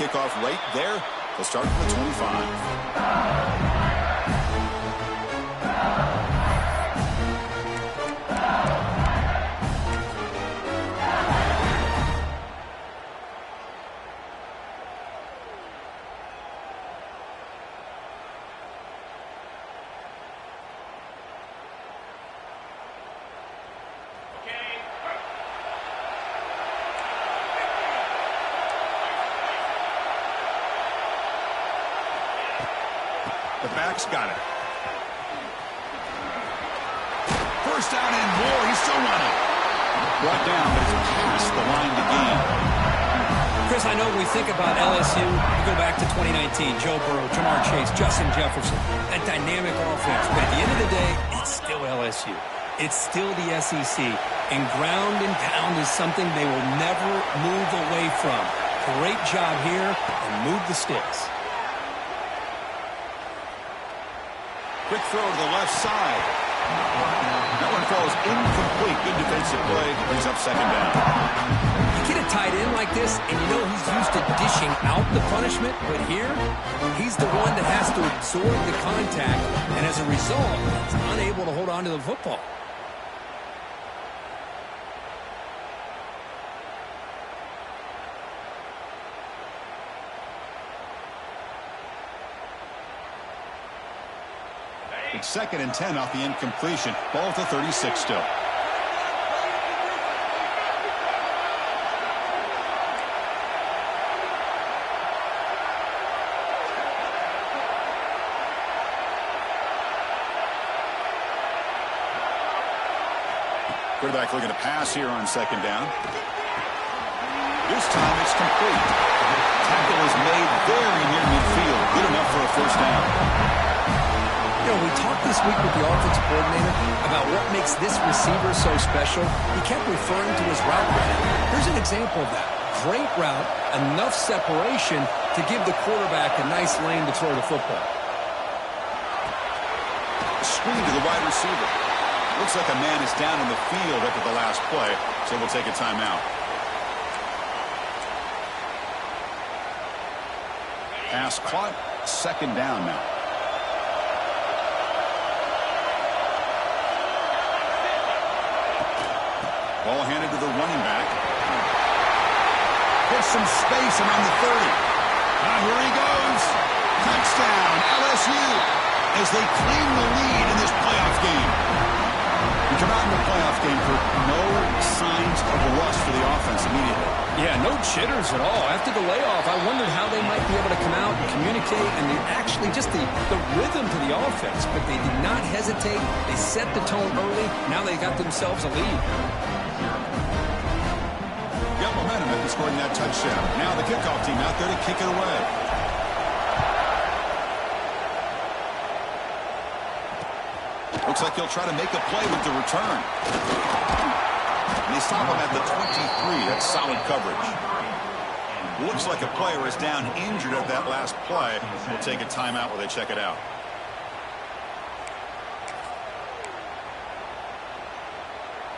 kickoff right there. They'll start from the 25. The back's got it. First down and more. He's still running. Brought down, but it's past the line to gain. Chris, I know when we think about LSU, we go back to 2019. Joe Burrow, Jamar Chase, Justin Jefferson, that dynamic offense. But at the end of the day, it's still LSU. It's still the SEC. And ground and pound is something they will never move away from. Great job here, and move the sticks. Quick throw to the left side. That one falls incomplete. Good defensive play. Brings up second down. You get a tight end like this, and you know he's used to dishing out the punishment, but here, he's the one that has to absorb the contact, and as a result, he's unable to hold on to the football. It's 2nd and 10 off the incompletion. Ball at the 36 still. Quarterback looking to pass here on 2nd down. This time it's complete. Tackle is made very near midfield. Good enough for a first down. You know, we talked this week with the offensive coordinator about what makes this receiver so special. He kept referring to his route running. Here's an example of that. Great route, enough separation to give the quarterback a nice lane to throw the football. Screen to the wide receiver. Looks like a man is down in the field after the last play, so we'll take a timeout. Pass caught, 2nd down now. Ball handed to the running back. There's some space around the 30. Here he goes. Touchdown, LSU, as they claim the lead in this playoff game. We come out in the playoff game for no signs of rust for the offense immediately. Yeah, no jitters at all. After the layoff, I wondered how they might be able to come out and communicate and actually just the rhythm to the offense. But they did not hesitate. They set the tone early. Now they got themselves a lead. Got momentum after scoring that touchdown. Now the kickoff team out there to kick it away. Looks like he'll try to make a play with the return. And they stop him at the 23. That's solid coverage. Looks like a player is down injured at that last play. We'll take a timeout while they check it out.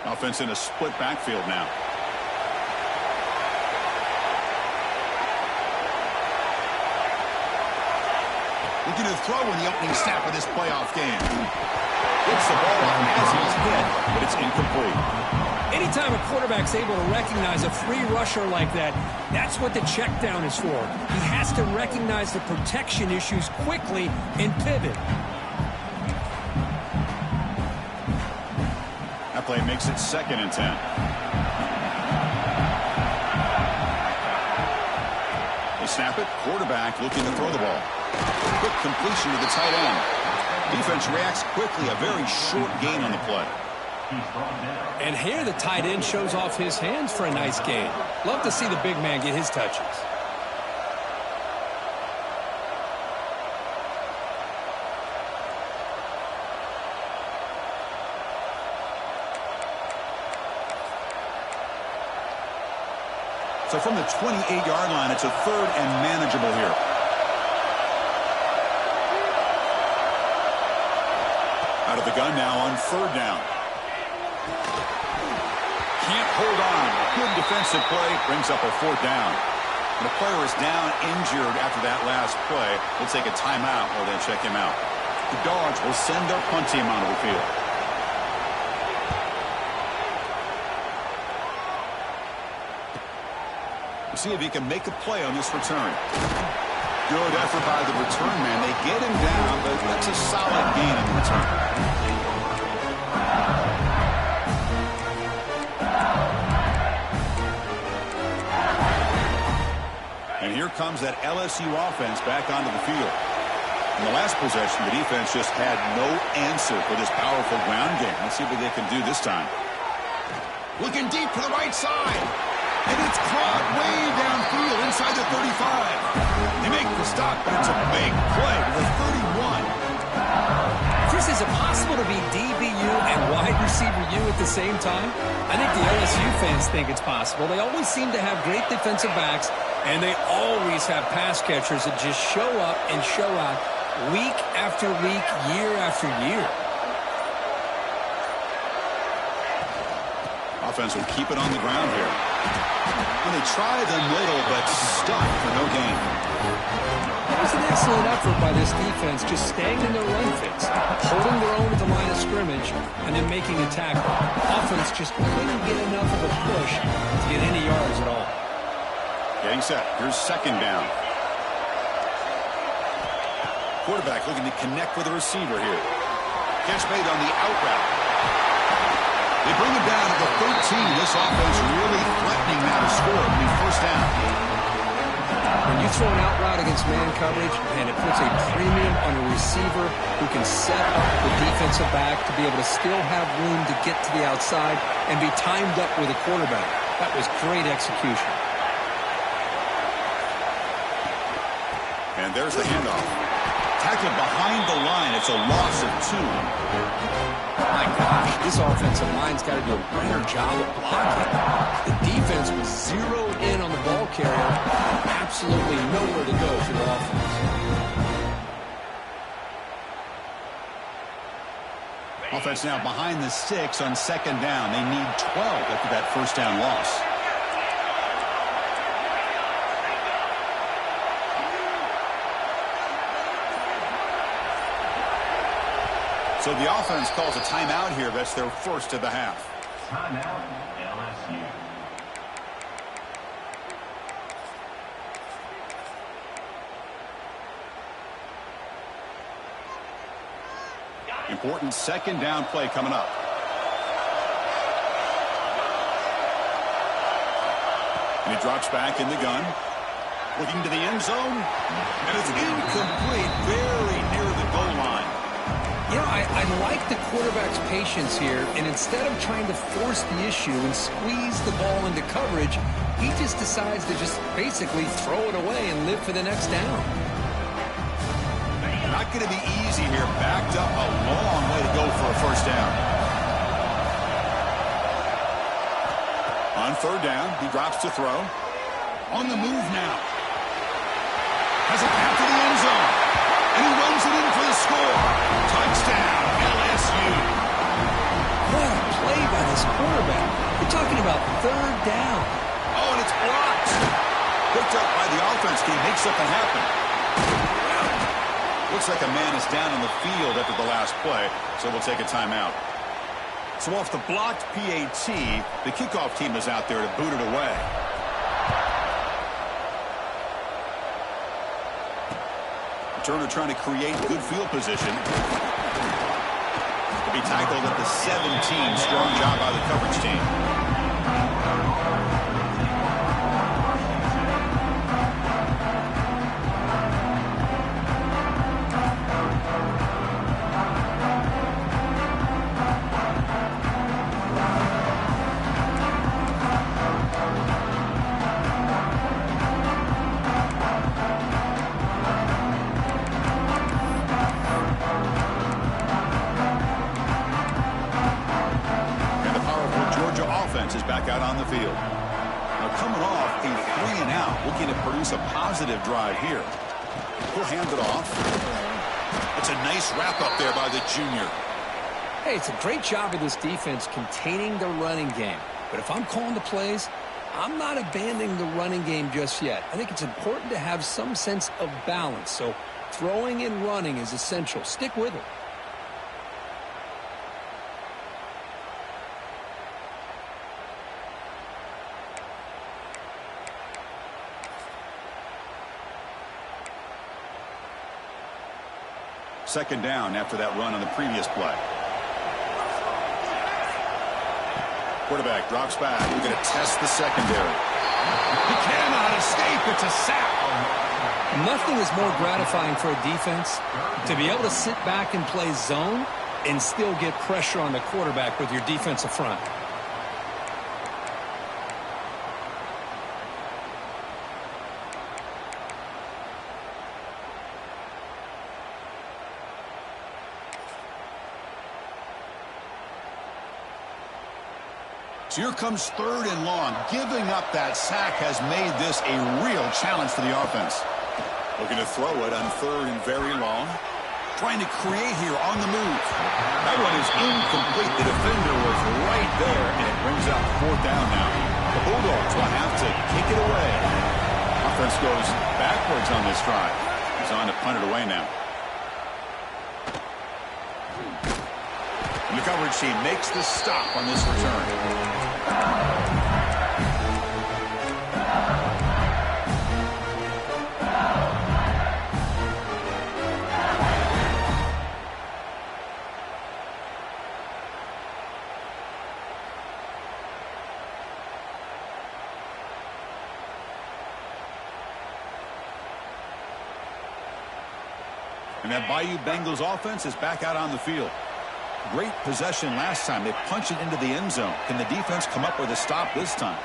Offense in a split backfield now. Looking to throw in the opening snap of this playoff game. Gets the ball off as he's hit, but it's incomplete. Anytime a quarterback's able to recognize a free rusher like that, that's what the check down is for. He has to recognize the protection issues quickly and pivot. That play makes it 2nd and 10. They snap it. Quarterback looking to throw the ball. Quick completion to the tight end. Defense reacts quickly. A very short gain on the play. And here the tight end shows off his hands for a nice gain. Love to see the big man get his touches. So from the 28-yard line, it's a 3rd and manageable here. Out of the gun now on 3rd down. Can't hold on. Good defensive play. Brings up a 4th down. The player is down injured after that last play. We'll take a timeout or then check him out. The Dogs will send their punt team onto the field. We'll see if he can make a play on this return. Good effort by the return man. They get him down, but that's a solid gain in the return. And here comes that LSU offense back onto the field. In the last possession, the defense just had no answer for this powerful ground game. Let's see what they can do this time. Looking deep to the right side. And it's caught way downfield inside the 35. They make the stop, but it's a big play to the 31. Chris, is it possible to be DBU and wide receiver U at the same time? I think the LSU fans think it's possible. They always seem to have great defensive backs, and they always have pass catchers that just show up and show out week after week, year after year. Offense will keep it on the ground here. And they try the middle, but stuck for no gain. That was an excellent effort by this defense, just staying in their run fits, holding their own at the line of scrimmage, and then making a tackle. Offense just couldn't get enough of a push to get any yards at all. Getting set. Here's second down. Quarterback looking to connect with the receiver here. Catch made on the out route. They bring it down to the 13. This offense really threatening now to score. It'll be first down. When you throw an out route against man coverage, and it puts a premium on a receiver who can set up the defensive back to be able to still have room to get to the outside and be timed up with a quarterback. That was great execution. And there's the handoff. Tackled behind the line. It's a loss of 2. My gosh, this offensive line's got to do a better job of blocking. The defense was zeroed in on the ball carrier. Absolutely nowhere to go for the offense. Offense now behind the 6 on second down. They need 12 after that first down loss. So the offense calls a timeout here. That's their first of the half. Timeout, LSU. Important second down play coming up. And he drops back in the gun. Looking to the end zone. And it's incomplete. Very near the goal line. You know, I like the quarterback's patience here, and instead of trying to force the issue and squeeze the ball into coverage, he just decides to just basically throw it away and live for the next down. Not going to be easy here. Backed up a long way to go for a first down. On third down, he drops to throw. On the move now. Has a path to the end zone. And he runs it in for the score. Touchdown, LSU. What a play by this quarterback. You're talking about third down. Oh, and it's blocked. Picked up by the offense team. Makes something happen. Looks like a man is down on the field after the last play, so we'll take a timeout. So off the blocked PAT, the kickoff team is out there to boot it away. Turner trying to create good field position. To be tackled at the 17. Strong job by the coverage team. Is back out on the field. Now coming off a 3-and-out, looking to produce a positive drive here. He'll hand it off. It's a nice wrap up there by the junior. Hey, it's a great job of this defense containing the running game. But if I'm calling the plays, I'm not abandoning the running game just yet. I think it's important to have some sense of balance. So throwing and running is essential. Stick with it. Second down after that run on the previous play. Quarterback drops back. We're going to test the secondary. He cannot escape. It's a sack. Nothing is more gratifying for a defense to be able to sit back and play zone and still get pressure on the quarterback with your defensive front. So here comes third and long. Giving up that sack has made this a real challenge for the offense. Looking to throw it on third and very long. Trying to create here on the move. That one is incomplete. The defender was right there, and it brings out fourth down now. The Bulldogs will have to kick it away. Offense goes backwards on this drive. He's on to punt it away now. And the coverage team makes the stop on this return. And that Bayou Bengals offense is back out on the field. Great possession last time. They punch it into the end zone. Can the defense come up with a stop this time?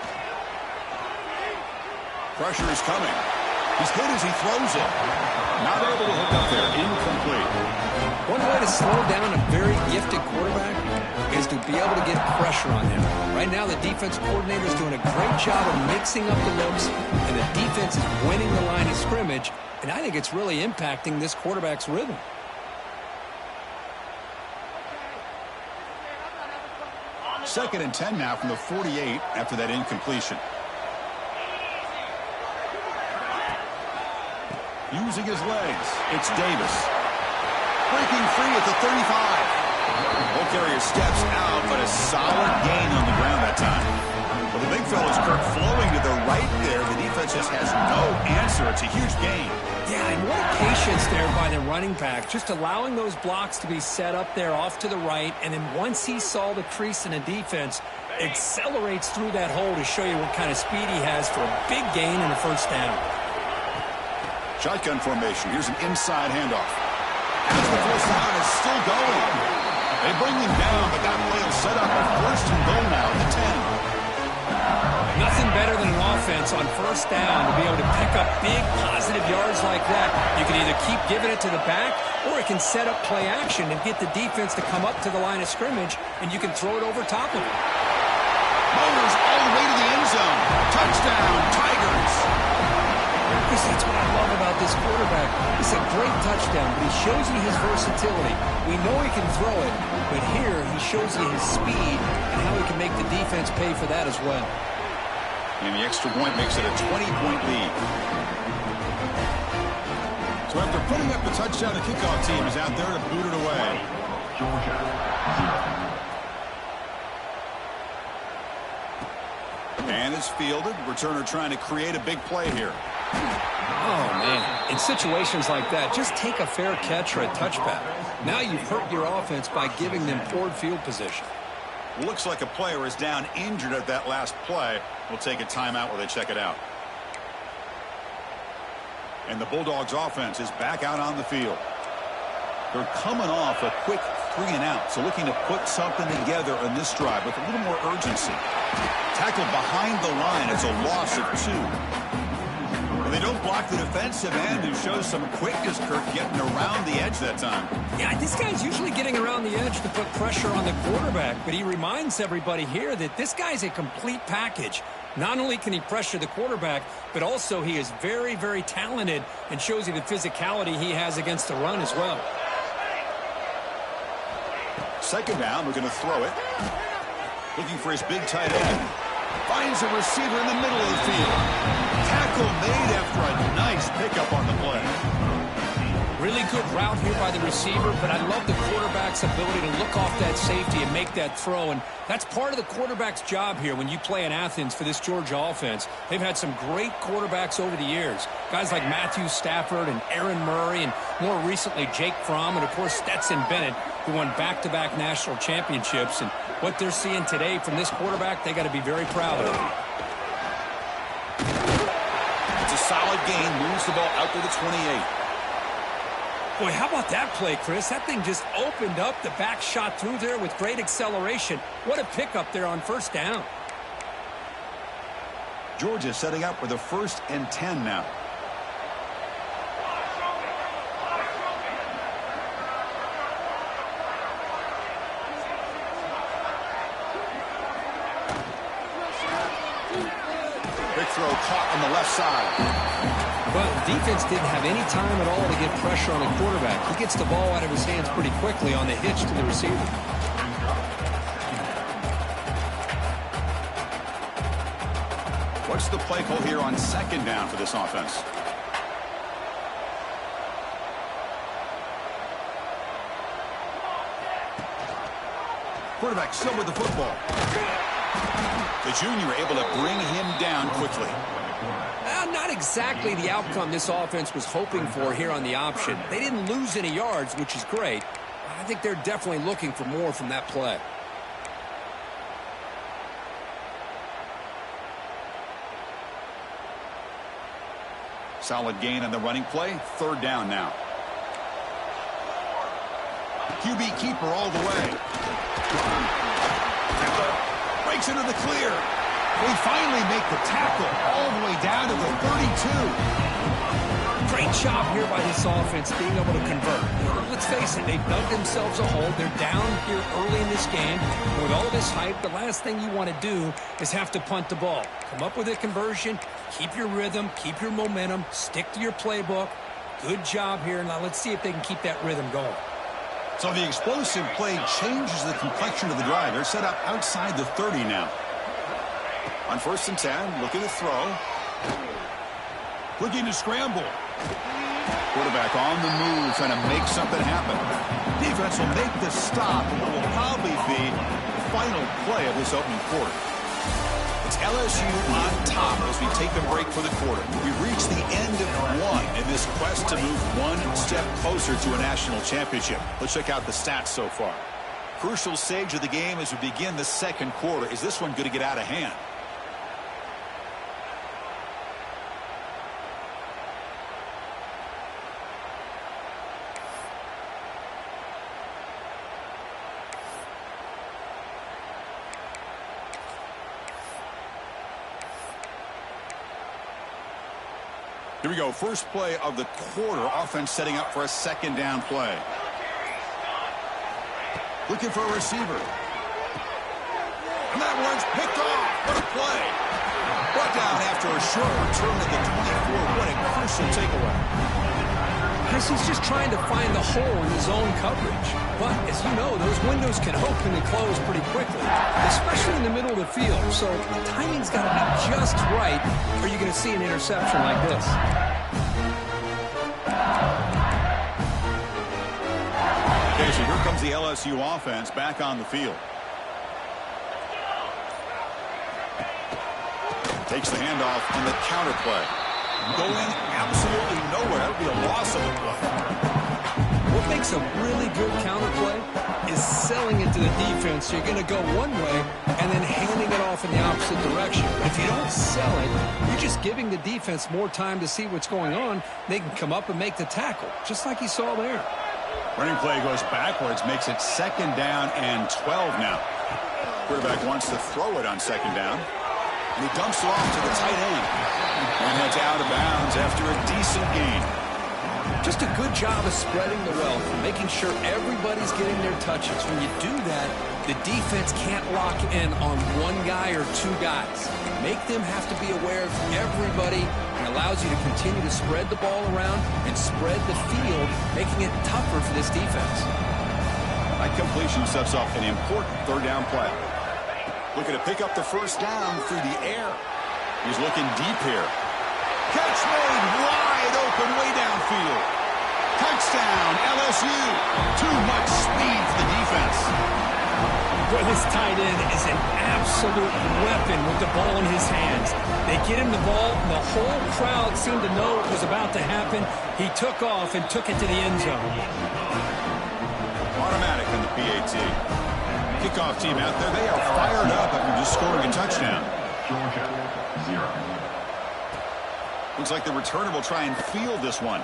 Pressure is coming. He's hit as he throws it. Not able to hook up there. Incomplete. One way to slow down a very gifted quarterback is to be able to get pressure on him. Right now, the defense coordinator is doing a great job of mixing up the looks, and the defense is winning the line of scrimmage, and I think it's really impacting this quarterback's rhythm. Second and 10 now from the 48 after that incompletion. Using his legs, it's Davis. Breaking free at the 35. Ball carrier steps out, but a solid gain on the ground that time. Well, the big fella's Kirk flowing to the right there. The defense just has no answer. It's a huge gain. Yeah, and what patience there by the running back, just allowing those blocks to be set up there off to the right, and then once he saw the crease in the defense, accelerates through that hole to show you what kind of speed he has for a big gain and a first down. Shotgun formation. Here's an inside handoff. As the first down is still going. They bring him down, but that play will set up a first and goal now at the 10. Nothing better than an offense on first down to be able to pick up big positive yards like that. You can either keep giving it to the back, or it can set up play action and get the defense to come up to the line of scrimmage, and you can throw it over top of it. Motors all the way to the end zone. Touchdown, Tigers. Because that's what I love about this quarterback. It's a great touchdown, but he shows you his versatility. We know he can throw it, but here he shows you his speed and how he can make the defense pay for that as well. And the extra point makes it a 20-point lead. So after putting up the touchdown, the kickoff team is out there to boot it away. Georgia, 0. And is fielded. Returner trying to create a big play here. Oh, man. In situations like that, just take a fair catch or a touchback. Now you've hurt your offense by giving them poor field position. Looks like a player is down injured at that last play. We'll take a timeout while they check it out. And the Bulldogs offense is back out on the field. They're coming off a quick 3-and-out, so looking to put something together on this drive with a little more urgency. Tackled behind the line. It's a loss of 2. And they don't block the defensive end, who shows some quickness, Kirk, getting around the edge that time. Yeah, this guy's usually getting around the edge to put pressure on the quarterback, but he reminds everybody here that this guy's a complete package. Not only can he pressure the quarterback, but also he is very, very talented and shows you the physicality he has against the run as well. Second down, we're going to throw it. Looking for his big tight end. Finds a receiver in the middle of the field. Tackle made after a nice pickup on the play. Really good route here by the receiver, but I love the quarterback's ability to look off that safety and make that throw. And that's part of the quarterback's job here when you play in Athens for this Georgia offense. They've had some great quarterbacks over the years. Guys like Matthew Stafford and Aaron Murray, and more recently Jake Fromm, and of course Stetson Bennett, who won back-to-back national championships. And what they're seeing today from this quarterback, they got to be very proud of. It's a solid gain, moves the ball out to the 28. Boy, how about that play, Chris? That thing just opened up. The back shot through there with great acceleration. What a pickup there on first down. Georgia setting up with a 1st and 10 now. Big throw caught on the left side. Well, the defense didn't have any time at all to get pressure on the quarterback. He gets the ball out of his hands pretty quickly on the hitch to the receiver. What's the play call here on 2nd down for this offense? Quarterback still with the football. The junior able to bring him down quickly. Not exactly the outcome this offense was hoping for here on the option. They didn't lose any yards, which is great. I think they're definitely looking for more from that play. Solid gain on the running play. 3rd down now. QB keeper all the way. Breaks into the clear. They finally make the tackle all the way down to the 32. Great job here by this offense being able to convert. Let's face it, they've dug themselves a hole. They're down here early in this game. And with all this hype, the last thing you want to do is have to punt the ball. Come up with a conversion, keep your rhythm, keep your momentum, stick to your playbook. Good job here. Now let's see if they can keep that rhythm going. So the explosive play changes the complexion of the drive. They're set up outside the 30 now. On 1st and 10, looking to throw. Looking to scramble. Quarterback on the move, trying to make something happen. Defense will make the stop, and what will probably be the final play of this opening quarter. It's LSU on top as we take a break for the quarter. We've reached the end of one in this quest to move one step closer to a national championship. Let's check out the stats so far. Crucial stage of the game as we begin the 2nd quarter. Is this one going to get out of hand? Here we go. First play of the quarter. Offense setting up for a 2nd down play. Looking for a receiver. And that one's picked off. What a play. Brought down after a short return to the 24. What a crucial takeaway. Chris, he's just trying to find the hole in his own coverage. But, as you know, those windows can open and close pretty quickly, especially in the middle of the field. So the timing's got to be just right, or you're going to see an interception like this. Okay, so here comes the LSU offense back on the field. Takes the handoff on the counter play. Going absolutely nowhere. That would be a loss of the play. What makes a really good counter play is selling it to the defense. You're going to go one way and then handing it off in the opposite direction. But if you don't sell it, you're just giving the defense more time to see what's going on. They can come up and make the tackle, just like you saw there. Running play goes backwards, makes it 2nd down and 12 now. Quarterback wants to throw it on 2nd down. And he dumps it off to the tight end. And heads out of bounds after a decent gain. Just a good job of spreading the wealth and making sure everybody's getting their touches. When you do that, the defense can't lock in on one guy or two guys. Make them have to be aware of everybody, and allows you to continue to spread the ball around and spread the field, making it tougher for this defense. That completion sets off an important 3rd down play. Looking to pick up the first down through the air. He's looking deep here. Catch made wide open way downfield. Touchdown, LSU. Too much speed for the defense. Boy, this tight end is an absolute weapon with the ball in his hands. They get him the ball, and the whole crowd seemed to know what was about to happen. He took off and took it to the end zone. Automatic on the PAT. Kickoff team out there, they are fired up after just scoring a touchdown. Georgia, 0. Looks like the returner will try and field this one.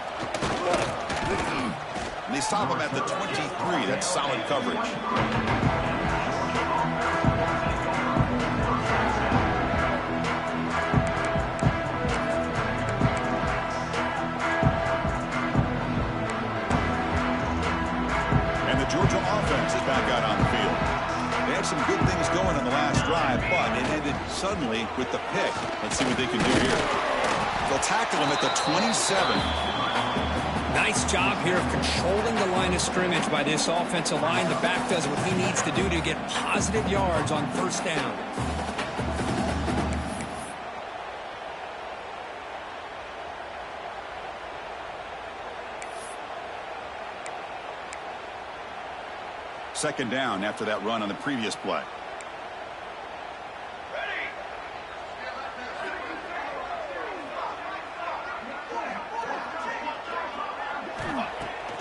And they stop him at the 23. That's solid coverage. And the Georgia offense is back out on the field. They had some good things going on the last drive, but it ended suddenly with the pick. Let's see what they can do here. They'll tackle him at the 27. Nice job here of controlling the line of scrimmage by this offensive line. The back does what he needs to do to get positive yards on first down. Second down after that run on the previous play.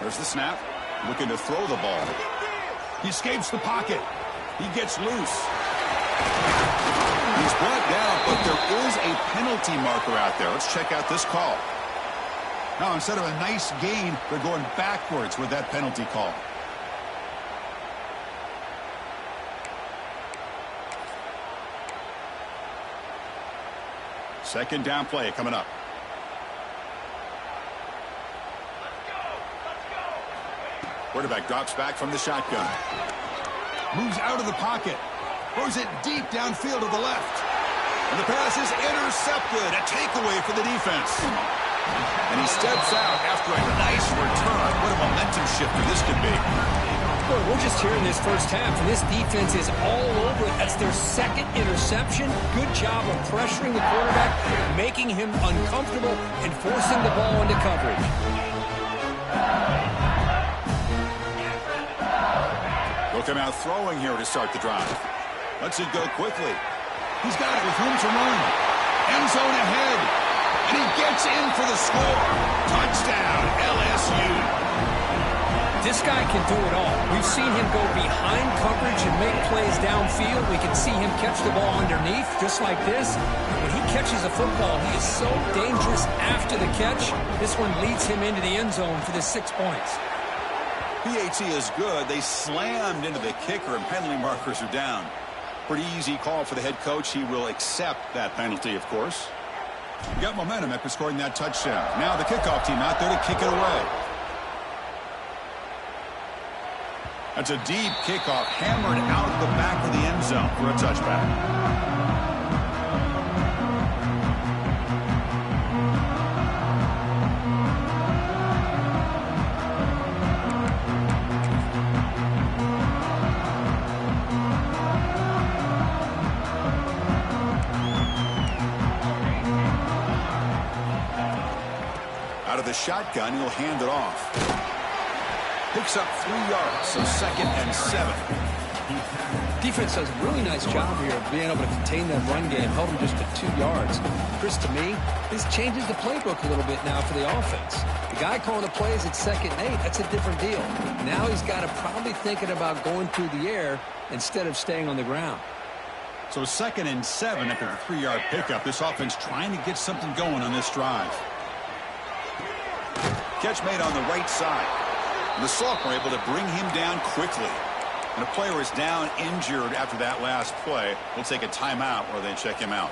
There's the snap. Looking to throw the ball. He escapes the pocket. He gets loose. He's brought down, but there is a penalty marker out there. Let's check out this call. Now, instead of a nice gain, they're going backwards with that penalty call. Second down play coming up. Quarterback drops back from the shotgun. Moves out of the pocket. Throws it deep downfield to the left. And the pass is intercepted. A takeaway for the defense. And he steps out after a nice return. What a momentum shifter this could be. Boy, we're just here in this first half, and this defense is all over it. That's their second interception. Good job of pressuring the quarterback, making him uncomfortable, and forcing the ball into coverage. They'll come out throwing here to start the drive. Lets it go quickly. He's got it with room to run. End zone ahead. And he gets in for the score. Touchdown, LSU. This guy can do it all. We've seen him go behind coverage and make plays downfield. We can see him catch the ball underneath, just like this. When he catches a football, he is so dangerous after the catch. This one leads him into the end zone for the 6 points. PAT is good. They slammed into the kicker, and penalty markers are down. Pretty easy call for the head coach. He will accept that penalty, of course. Got momentum after scoring that touchdown. Now the kickoff team out there to kick it away. That's a deep kickoff, hammered out the back of the end zone for a touchback. Out of the shotgun, he'll hand it off. Picks up 3 yards, so 2nd and 7. Defense does a really nice job here of being able to contain that run game, held him just to 2 yards. Chris, to me, this changes the playbook a little bit now for the offense. The guy calling the plays at 2nd and 8, that's a different deal. Now he's got to probably thinking about going through the air instead of staying on the ground. So 2nd and 7 after the 3-yard pickup. This offense trying to get something going on this drive. Catch made on the right side. And the sophomore able to bring him down quickly. And a player is down injured after that last play. We'll take a timeout or they check him out.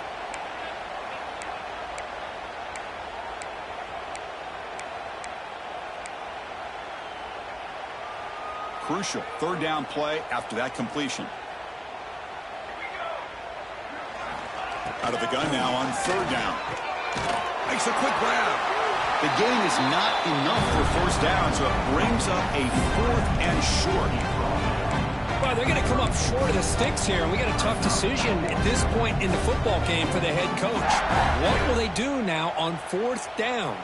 Crucial 3rd down play after that completion. Out of the gun now on 3rd down. Makes a quick grab. The gain is not enough for 1st down, so it brings up a 4th and short. Well, Well, they're going to come up short of the sticks here, and we got a tough decision at this point in the football game for the head coach. What will they do now on 4th down?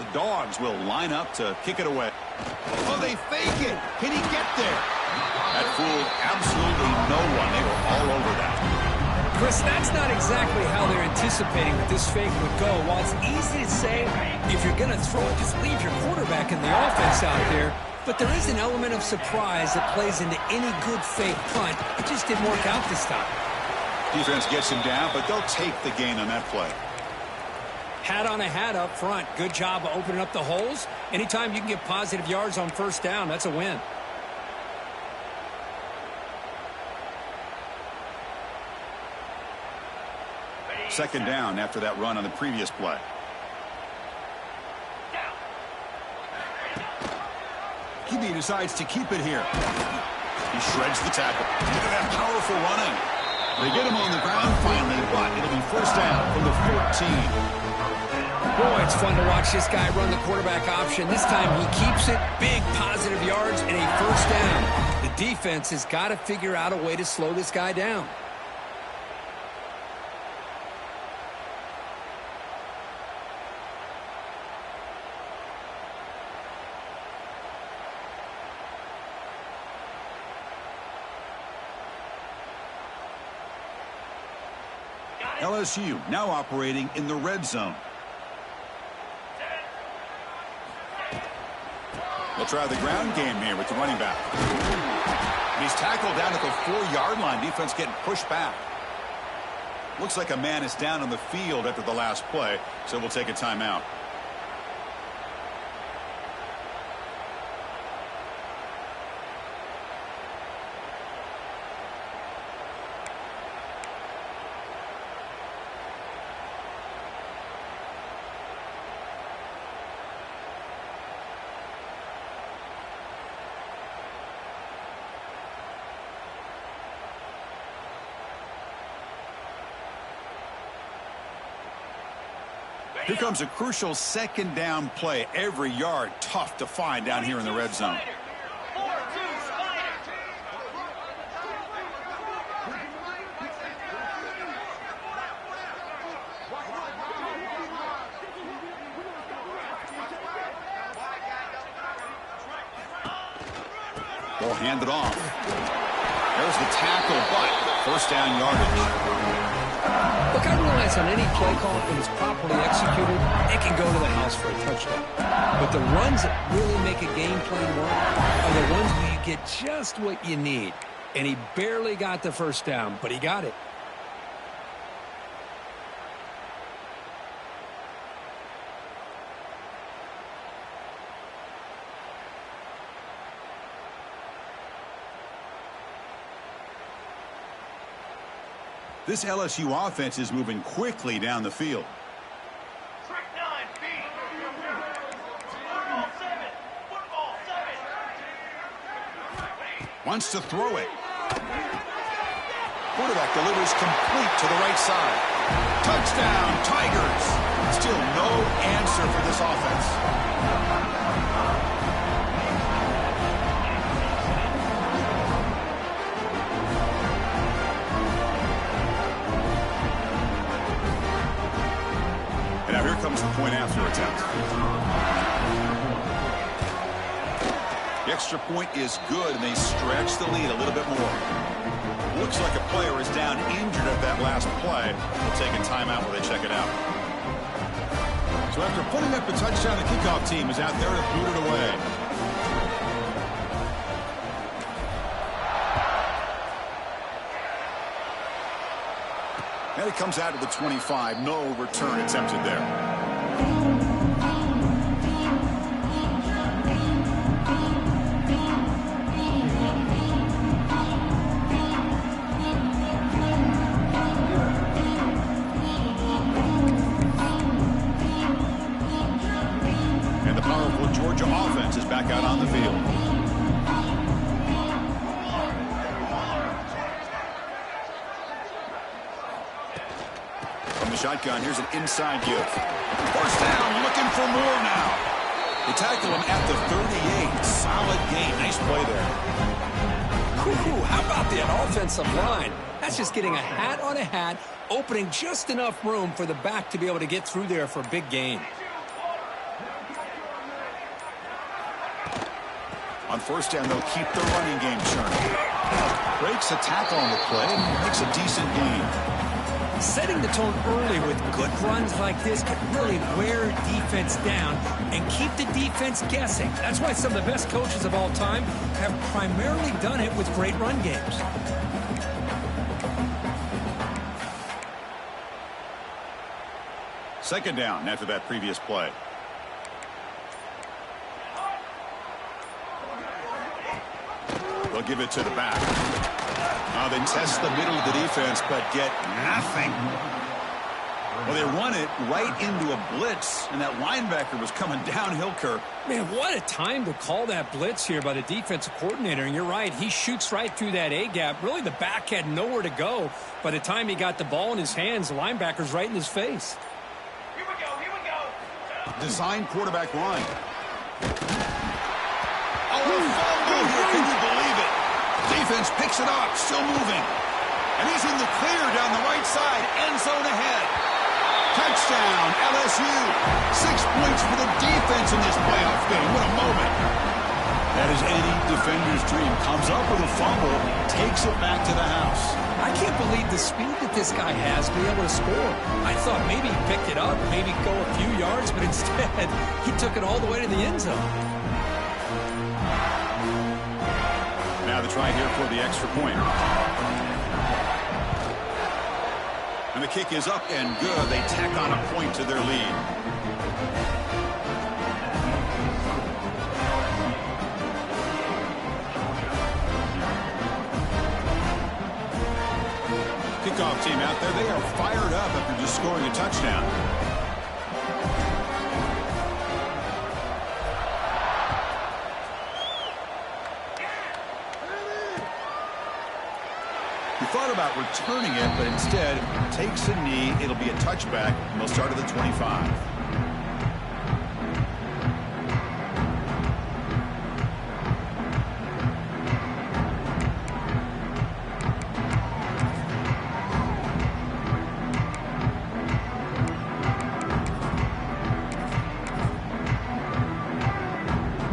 The Dogs will line up to kick it away. Oh, they fake it. Can he get there? That fooled absolutely no one. They were all over that. Chris, that's not exactly how they're anticipating that this fake would go. While it's easy to say, if you're going to throw it, just leave your quarterback in the offense out there. But there is an element of surprise that plays into any good fake punt. It just didn't work out this time. Defense gets him down, but they'll take the gain on that play. Hat on a hat up front. Good job of opening up the holes. Anytime you can get positive yards on 1st down, that's a win. Second down after that run on the previous play. He decides to keep it here. He shreds the tackle. Look at that powerful running. They get him on the ground finally, but it'll be 1st down from the 14. Boy, it's fun to watch this guy run the quarterback option. This time he keeps it. Big positive yards and a 1st down. The defense has got to figure out a way to slow this guy down. LSU now operating in the red zone. They'll try the ground game here with the running back. And he's tackled down at the 4-yard line. Defense getting pushed back. Looks like a man is down on the field after the last play, so we'll take a timeout. Here comes a crucial 2nd down play. Every yard tough to find down here in the red zone. Ball handed off. There's the tackle, but 1st down yardage. Look, I realize on any play call, when it's properly executed, it can go to the house for a touchdown. But the runs that really make a game plan work are the ones where you get just what you need. And he barely got the 1st down, but he got it. This LSU offense is moving quickly down the field. Wants to throw it. Quarterback delivers complete to the right side. Touchdown, Tigers. Still no answer for this offense. Comes the point after attempt. The extra point is good, and they stretch the lead a little bit more. Looks like a player is down injured at that last play. They'll take a timeout while they check it out. So after putting up the touchdown, the kickoff team is out there to boot it away. And it comes out to the 25. No return attempted there. And the powerful Georgia offense is back out on the field. Shotgun. Here's an inside give. 1st down, looking for more now. They tackle him at the 38. Solid gain. Nice play there. about the offensive line? That's just getting a hat on a hat, opening just enough room for the back to be able to get through there for a big gain. On first down, they'll keep the running game churning. Breaks a tackle on the play and makes a decent gain. Setting the tone early with good runs like this can really wear defense down and keep the defense guessing. That's why some of the best coaches of all time have primarily done it with great run games. Second down after that previous play. They'll give it to the back. They test the middle of the defense, but get nothing. Well, they run it right into a blitz, and that linebacker was coming downhill, Kirk. Man, what a time to call that blitz here by the defensive coordinator. And you're right, he shoots right through that A-gap. Really, the back had nowhere to go. By the time he got the ball in his hands, the linebacker's right in his face. Here we go. Design quarterback run. Oh, a fumble here. Can you believe it? Defense picks it up, still moving. And he's in the clear down the right side, end zone ahead. Touchdown, LSU. 6 points for the defense in this playoff game. What a moment. That is any defender's dream. Comes up with a fumble, takes it back to the house. I can't believe the speed that this guy has to be able to score. I thought maybe he picked it up, maybe go a few yards, but instead he took it all the way to the end zone. Now the try here for the extra point. And the kick is up and good. They tack on a point to their lead. Kickoff team out there. They are fired up after just scoring a touchdown. Thought about returning it, but instead takes a knee. It'll be a touchback, and they'll start at the 25.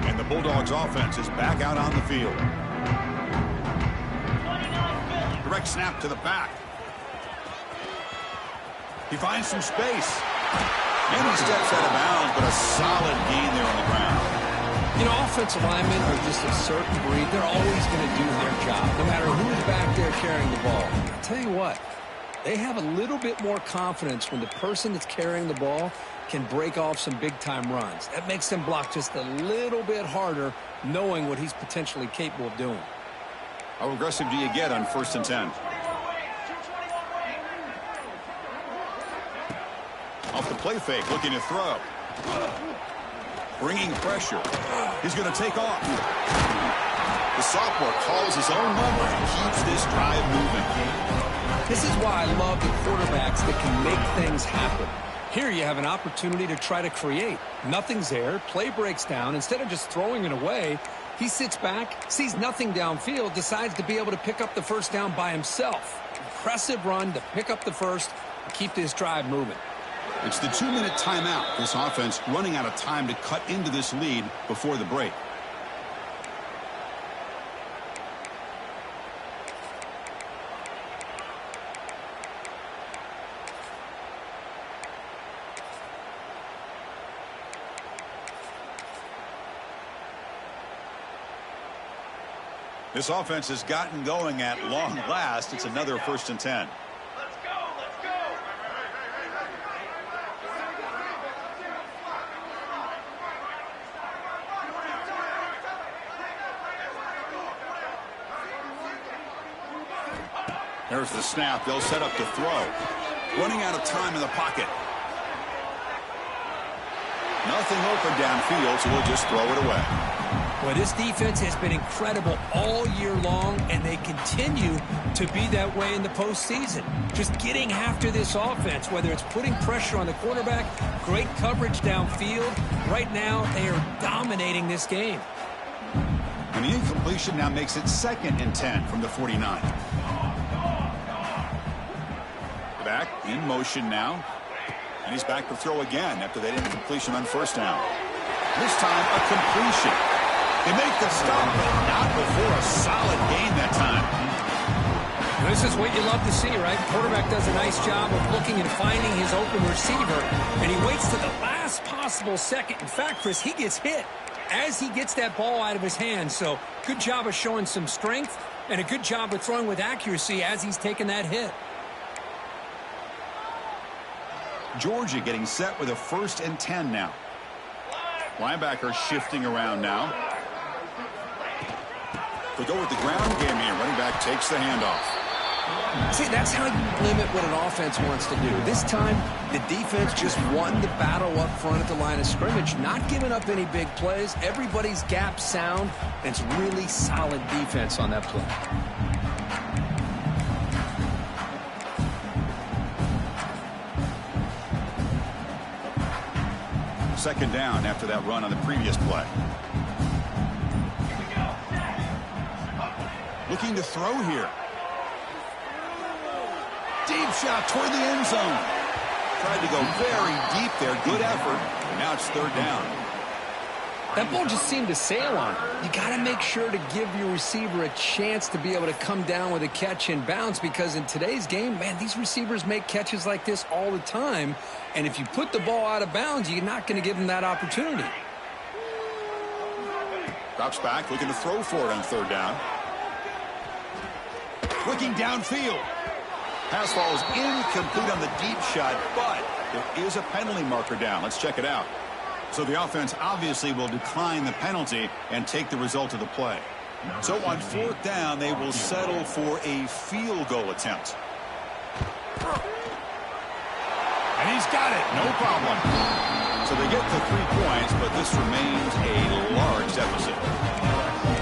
And the Bulldogs offense is back out on the field. Direct snap to the back. He finds some space. And he steps out of bounds, but a solid gain there on the ground. You know, offensive linemen are just a certain breed. They're always going to do their job, no matter who's back there carrying the ball. I'll tell you what, they have a little bit more confidence when the person that's carrying the ball can break off some big-time runs. That makes them block just a little bit harder, knowing what he's potentially capable of doing. How aggressive do you get on 1st and 10? Off the play fake, looking to throw. Bringing pressure. He's going to take off. The sophomore calls his own number and keeps this drive moving. This is why I love the quarterbacks that can make things happen. Here you have an opportunity to try to create. Nothing's there. Play breaks down. Instead of just throwing it away, he sits back, sees nothing downfield, decides to be able to pick up the first down by himself. Impressive run to pick up the first and keep this drive moving. It's the 2-minute timeout. This offense running out of time to cut into this lead before the break. This offense has gotten going at long last. It's another 1st and 10. Let's go. There's the snap. They'll set up the throw. Running out of time in the pocket. Nothing open downfield, so we'll just throw it away. Well, this defense has been incredible all year long, and they continue to be that way in the postseason. Just getting after this offense, whether it's putting pressure on the quarterback, great coverage downfield. Right now, they are dominating this game. And And the incompletion now makes it 2nd and 10 from the 49. Back in motion now. And he's back to throw again after that incompletion on 1st down. This time a completion. They make the stop, but not before a solid gain that time. This is what you love to see, right? Quarterback does a nice job of looking and finding his open receiver, and he waits to the last possible second. In fact, Chris, he gets hit as he gets that ball out of his hands. So good job of showing some strength and a good job of throwing with accuracy as he's taking that hit. Georgia getting set with a 1st and 10 now. Linebacker shifting around now. They go with the ground game here. Running back takes the handoff. See, that's how you limit what an offense wants to do. This time, the defense just won the battle up front at the line of scrimmage, not giving up any big plays. Everybody's gap sound, and it's really solid defense on that play. Second down after that run on the previous play. Looking to throw here. Deep shot toward the end zone. Tried to go very deep there. Good effort. Now it's 3rd down. That ball just seemed to sail on. You got to make sure to give your receiver a chance to be able to come down with a catch and bounce, because in today's game, man, these receivers make catches like this all the time. And if you put the ball out of bounds, you're not going to give them that opportunity. Drops back, looking to throw for it on 3rd down. Looking downfield. Pass falls incomplete on the deep shot, but there is a penalty marker down. Let's check it out. So the offense obviously will decline the penalty and take the result of the play. So on 4th down, they will settle for a field goal attempt. And he's got it. No problem. So they get the 3 points, but this remains a large deficit.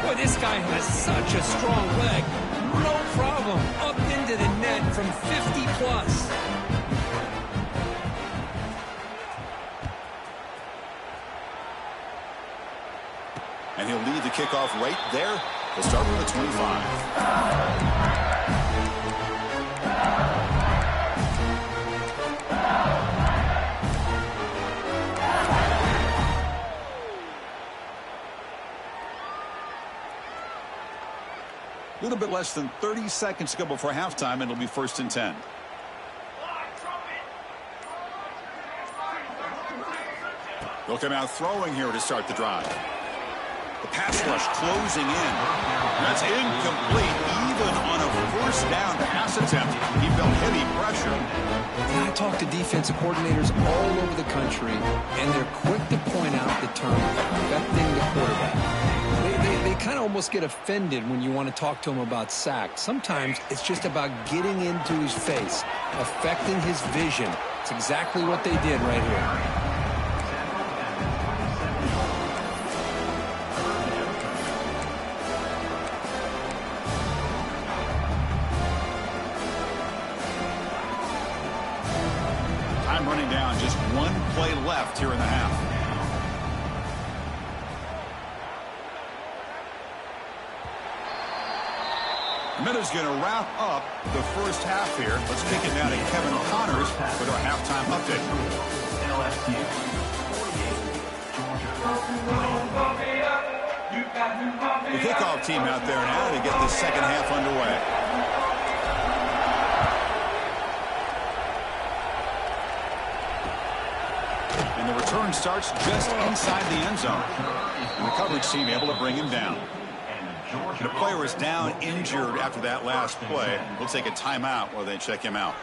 Boy, this guy has such a strong leg. No problem. Up into the net from 50 plus. And he'll lead the kickoff right there. We'll start with the 25. A little bit less than 30 seconds to go before halftime, and it'll be 1st and 10. They'll come out throwing here to start the drive. The pass rush closing in. That's incomplete. Even on a 1st down pass attempt, he felt heavy pressure. And I talk to defensive coordinators all over the country, and they're quick to point out the term affecting the quarterback. They kind of almost get offended when you want to talk to them about sacks. Sometimes it's just about getting into his face, affecting his vision. It's exactly what they did right here. Time running down, just 1 play left here in the half. Miller's going to wrap up the 1st half here. Let's kick it down to Kevin Connors with our halftime update. The kickoff team out there now to get the 2nd half underway. And the return starts just inside the end zone. And the coverage team able to bring him down. The player is down injured after that last play. We'll take a timeout while they check him out.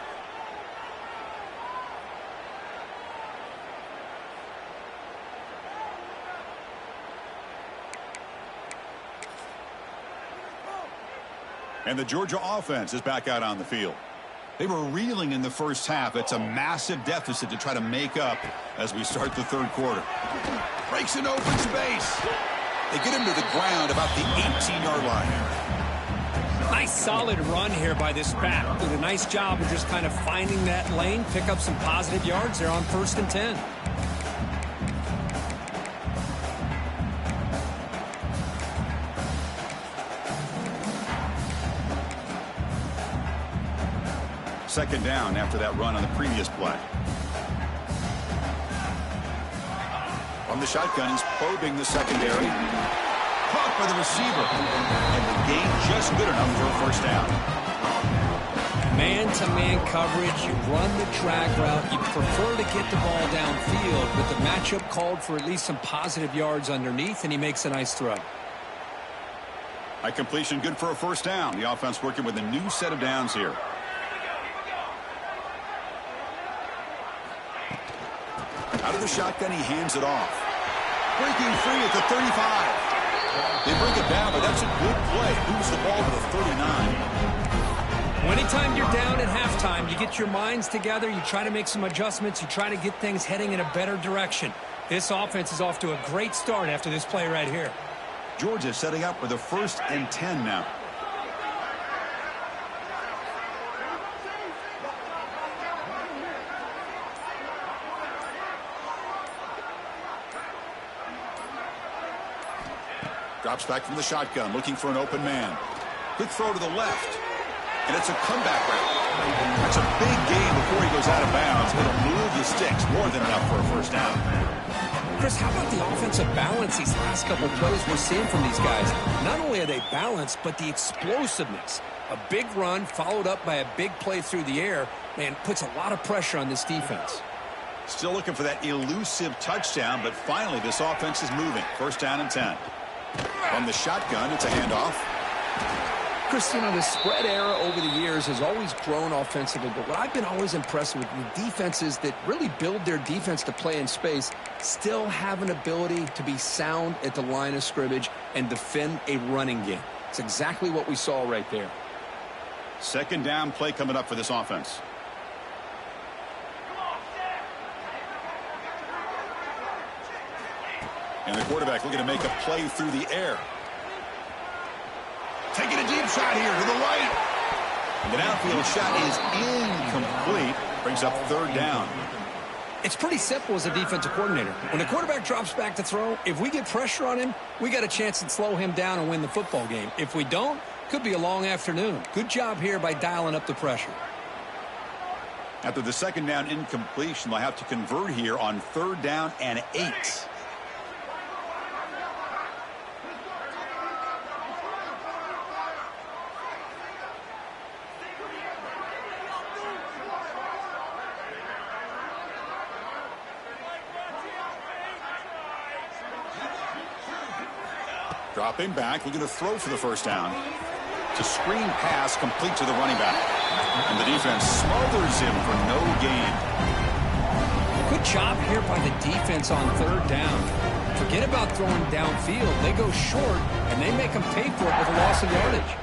And the Georgia offense is back out on the field. They were reeling in the 1st half. It's a massive deficit to try to make up as we start the 3rd quarter. Breaks an open space. They get him to the ground about the 18-yard line. Nice solid run here by this back. Did a nice job of just kind of finding that lane, pick up some positive yards there on 1st and 10. Second down after that run on the previous play. From the shotgun, he's probing the secondary. Caught by the receiver. And the gain just good enough for a first down. Man-to-man coverage, you run the drag route, you prefer to get the ball downfield, but the matchup called for at least some positive yards underneath, and he makes a nice throw. A completion good for a first down. The offense working with a new set of downs here. Out of the shotgun, he hands it off. Breaking free at the 35. They bring it down, but that's a good play. Moves the ball to the 39. Anytime you're down at halftime, you get your minds together, you try to make some adjustments, you try to get things heading in a better direction. This offense is off to a great start after this play right here. Georgia setting up with a 1st and 10 now. Drops back from the shotgun, looking for an open man. Quick throw to the left. And it's a comeback route. That's a big gain before he goes out of bounds. It'll move the sticks. More than enough for a first down. Chris, how about the offensive balance these last couple of plays we're seeing from these guys? Not only are they balanced, but the explosiveness. A big run followed up by a big play through the air, man, puts a lot of pressure on this defense. Still looking for that elusive touchdown, but finally this offense is moving. First down and 10. From the shotgun, it's a handoff. Chris, you know, the spread era over the years has always grown offensively, but what I've been always impressed with the defenses that really build their defense to play in space still have an ability to be sound at the line of scrimmage and defend a running game. It's exactly what we saw right there. Second down play coming up for this offense. And the quarterback looking to make a play through the air. Taking a deep shot here to the right. And the downfield shot is incomplete. Brings up third down. It's pretty simple as a defensive coordinator. When the quarterback drops back to throw, if we get pressure on him, we got a chance to slow him down and win the football game. If we don't, could be a long afternoon. Good job here by dialing up the pressure. After the second down incompletion, they'll have to convert here on third down and 8. Dropping back, looking to throw for the first down. It's a screen pass complete to the running back. And the defense smothers him for no gain. Good job here by the defense on third down. Forget about throwing downfield. They go short, and they make them pay for it with a loss of yardage.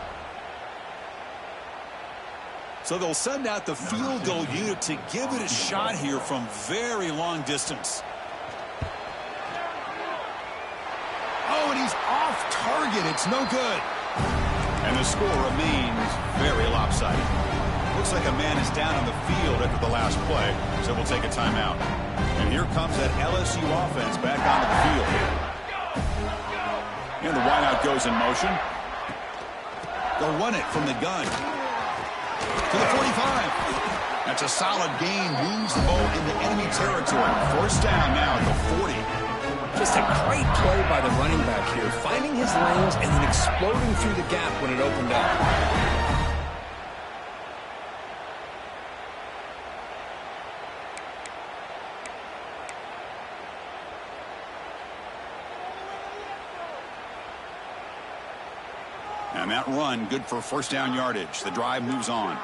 So they'll send out the field goal unit to give it a shot here from very long distance. Oh, and he's off target. It's no good. And the score remains very lopsided. Looks like a man is down on the field after the last play, so we'll take a timeout. And here comes that LSU offense back onto the field. And the wideout goes in motion. They'll run it from the gun. To the 45. That's a solid gain. Moves the ball into enemy territory. First down now at the 40. Just a great play by the running back here, finding his lanes and then exploding through the gap when it opened up. And that run, good for first down yardage. The drive moves on.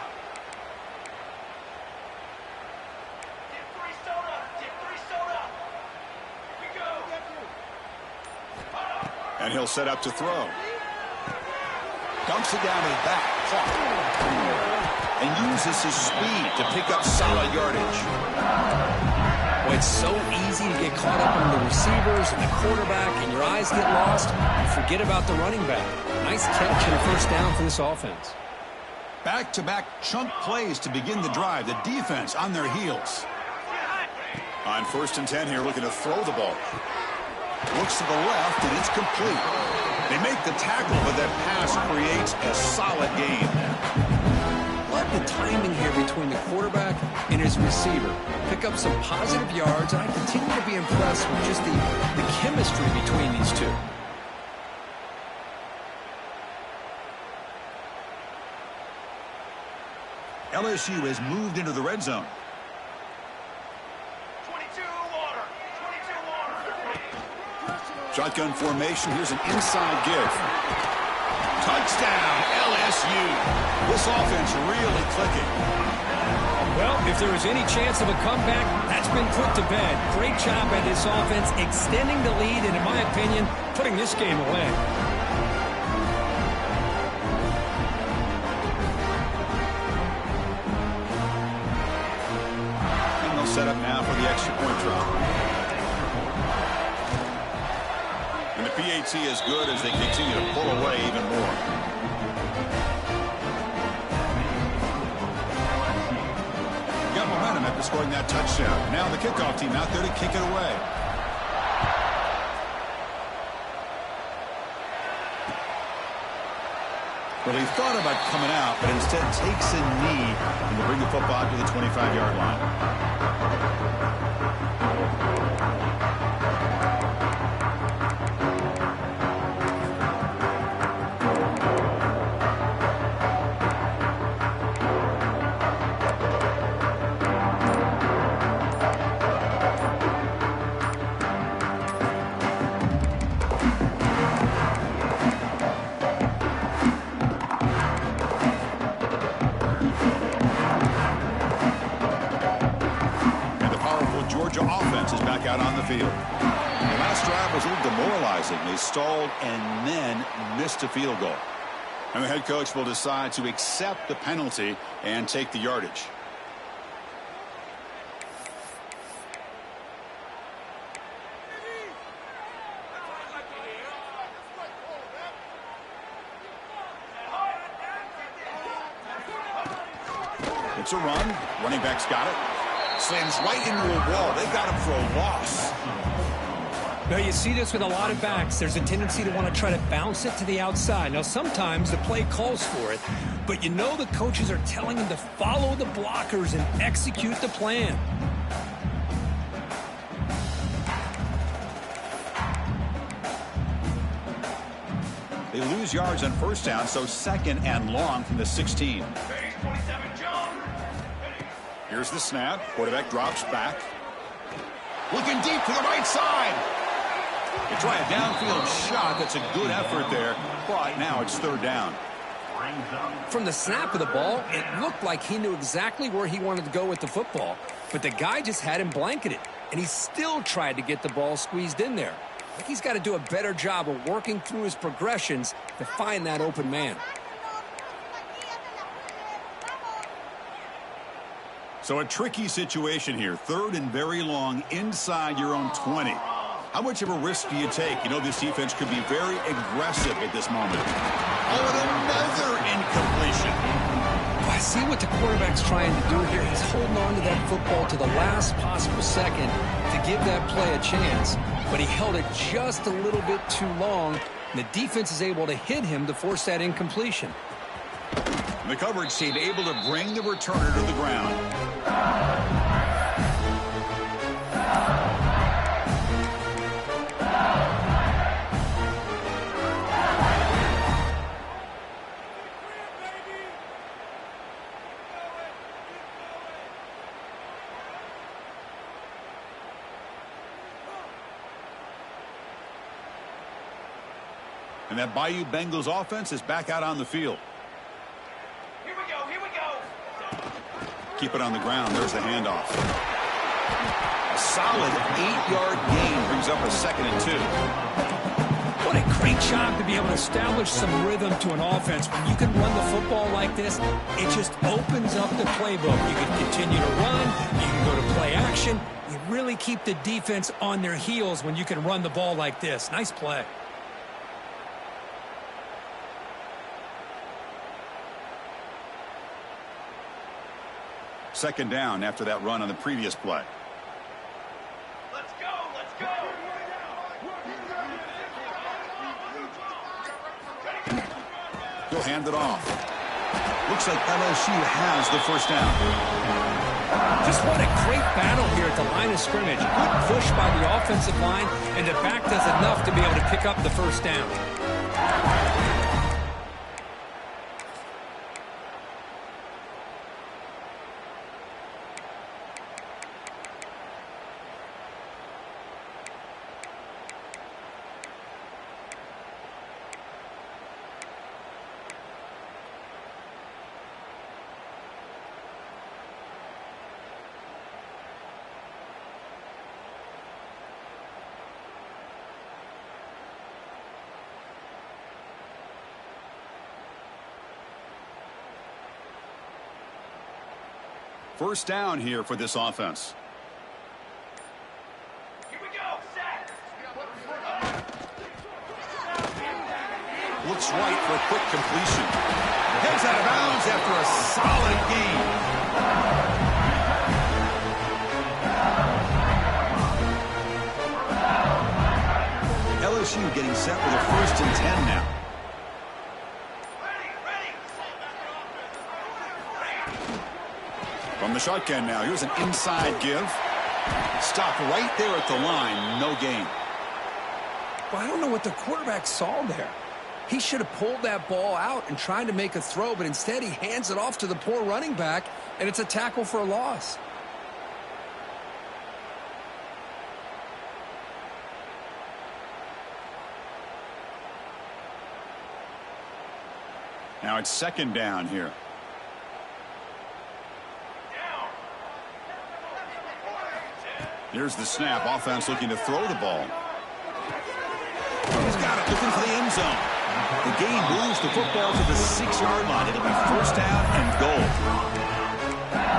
And he'll set up to throw. Dumps it down to the back. And uses his speed to pick up solid yardage. Well, it's so easy to get caught up in the receivers and the quarterback, and your eyes get lost. You forget about the running back. Nice catch and a first down for this offense. Back-to-back chunk plays to begin the drive. The defense on their heels. On 1st and 10 here, looking to throw the ball. Looks to the left, and it's complete. They make the tackle, but that pass creates a solid gain. Love the timing here between the his receiver, pick up some positive yards, and I continue to be impressed with just the chemistry between these two. LSU has moved into the red zone. 22 water. 22 water. Shotgun formation. Here's an inside give. Touchdown, LSU. This offense really clicking. Well, if there is any chance of a comeback, that's been put to bed. Great job by this offense extending the lead and, in my opinion, putting this game away. Set up now for the extra point try. And the PAT is good as they continue to pull away even more. Got momentum after scoring that touchdown. Now the kickoff team out there to kick it away. Well, he thought about coming out, but instead takes a knee and will bring the football to the 25-yard line. Out on the field. The last drive was a little demoralizing. They stalled and then missed a field goal. And the head coach will decide to accept the penalty and take the yardage. It's a run. Running back's got it. Slams right into a wall. They got him for a loss. Now, you see this with a lot of backs. There's a tendency to want to try to bounce it to the outside. Now, sometimes the play calls for it, but you know the coaches are telling them to follow the blockers and execute the plan. They lose yards on first down, so second and long from the 16. Here's the snap. Quarterback drops back. Looking deep to the right side. They try a downfield shot. That's a good effort there, but now it's third down. From the snap of the ball, it looked like he knew exactly where he wanted to go with the football, but the guy just had him blanketed, and he still tried to get the ball squeezed in there. I think he's got to do a better job of working through his progressions to find that open man. So a tricky situation here. Third and very long inside your own 20. How much of a risk do you take? You know this defense could be very aggressive at this moment. Oh, and another incompletion. I see what the quarterback's trying to do here. He's holding on to that football to the last possible second to give that play a chance, but he held it just a little bit too long, and the defense is able to hit him to force that incompletion. And the coverage team able to bring the returner to the ground. And that Bayou Bengals offense is back out on the field. Here we go, here we go. Keep it on the ground. There's the handoff. A solid 8-yard gain brings up a 2nd and 2. What a great job to be able to establish some rhythm to an offense. When you can run the football like this, it just opens up the playbook. You can continue to run. You can go to play action. You really keep the defense on their heels when you can run the ball like this. Nice play. Second down after that run on the previous play. Let's go, let's go. He'll hand it off. Looks like LSU has the first down. Just what a great battle here at the line of scrimmage. Good push by the offensive line, and the back does enough to be able to pick up the first down. First down here for this offense. Here we go. Set. Looks right for a quick completion. Heads out of bounds after a solid gain. LSU getting set with a 1st and 10 now. From the shotgun now, here's an inside give. Stopped right there at the line, no gain. Well, I don't know what the quarterback saw there. He should have pulled that ball out and tried to make a throw, but instead he hands it off to the poor running back, and it's a tackle for a loss. Now it's 2nd down here. Here's the snap. Offense looking to throw the ball. He's got it. Looking for the end zone. The game moves the football to the 6-yard line. It'll be 1st down and goal.